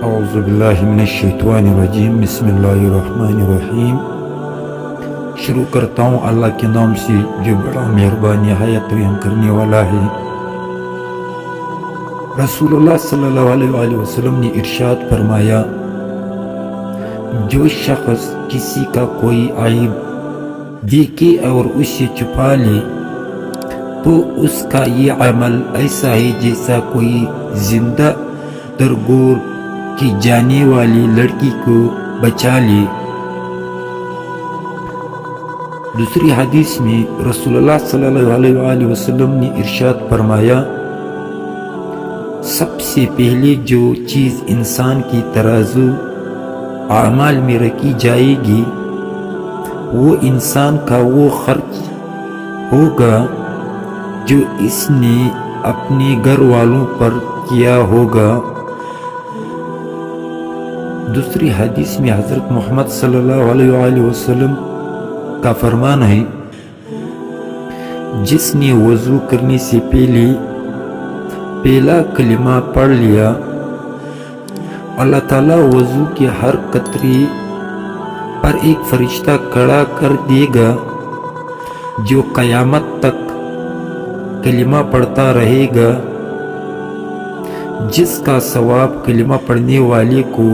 اعوذ باللہ من الشیطان الرجیم، بسم اللہ الرحمن الرحیم۔ شروع کرتا ہوں اللہ کے نام سے جو بڑا مہربان نہایت رحم کرنے والا ہے۔ رسول اللہ صلی اللہ علیہ وآلہ وسلم نے ارشاد فرمایا، جو شخص کسی کا کوئی عیب دیکھے اور اسے چھپا لے تو اس کا یہ عمل ایسا ہے جیسا کوئی زندہ درگور کی جانے والی لڑکی کو بچا لے۔ دوسری حدیث میں رسول اللہ صلی اللہ علیہ وآلہ وسلم نے ارشاد فرمایا، سب سے پہلے جو چیز انسان کی ترازو اعمال میں رکھی جائے گی وہ انسان کا وہ خرچ ہوگا جو اس نے اپنے گھر والوں پر کیا ہوگا۔ دوسری حدیث میں حضرت محمد صلی اللہ علیہ وآلہ وسلم کا فرمان ہے، جس نے وضو کرنے سے پہلا کلمہ پڑھ لیا، اللہ تعالیٰ وضو کے ہر قطرے پر ایک فرشتہ کھڑا کر دے گا جو قیامت تک کلمہ پڑھتا رہے گا، جس کا ثواب کلمہ پڑھنے والے کو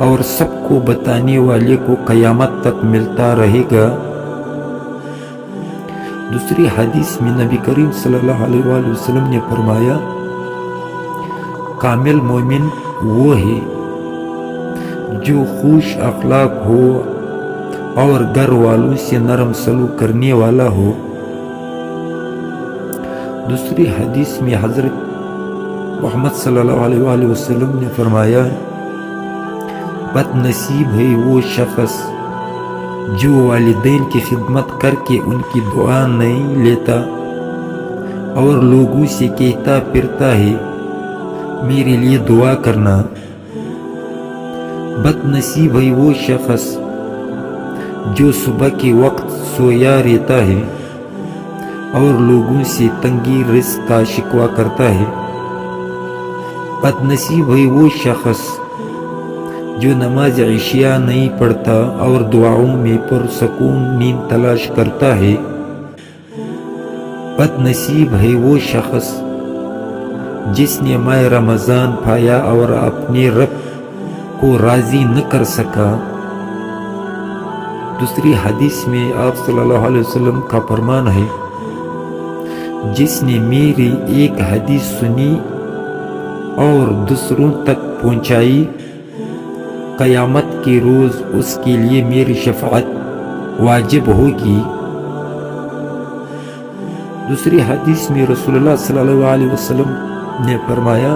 اور سب کو بتانے والے کو قیامت تک ملتا رہے گا۔ دوسری حدیث میں نبی کریم صلی اللہ علیہ وآلہ وسلم نے فرمایا، کامل مومن وہ ہے جو خوش اخلاق ہو اور گھر والوں سے نرم سلوک کرنے والا ہو۔ دوسری حدیث میں حضرت محمد صلی اللہ علیہ وآلہ وسلم نے فرمایا، بد نصیب ہے وہ شخص جو والدین کی خدمت کر کے ان کی دعا نہیں لیتا اور لوگوں سے کہتا پھرتا ہے میرے لیے دعا کرنا۔ بد نصیب ہے وہ شخص جو صبح کے وقت سویا رہتا ہے اور لوگوں سے تنگی رزق کا شکوہ کرتا ہے۔ بد نصیب ہے وہ شخص جو نماز عشاء نہیں پڑھتا اور دعاؤں میں پرسکون نیند تلاش کرتا ہے۔ بد نصیب ہے وہ شخص جس نے ماہ رمضان پایا اور اپنے رب کو راضی نہ کر سکا۔ دوسری حدیث میں آپ صلی اللہ علیہ وسلم کا فرمان ہے، جس نے میری ایک حدیث سنی اور دوسروں تک پہنچائی، قیامت کے روز اس کے لیے میری شفاعت واجب ہوگی۔ دوسری حدیث میں رسول اللہ صلی اللہ علیہ وسلم نے فرمایا،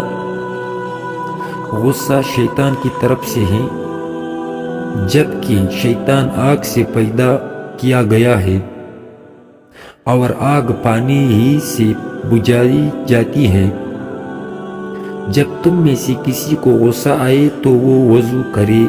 غصہ شیطان کی طرف سے ہے، جبکہ شیطان آگ سے پیدا کیا گیا ہے اور آگ پانی ہی سے بجھائی جاتی ہے۔ جب تم میں سے کسی کو غصہ آئے تو وہ وضو کرے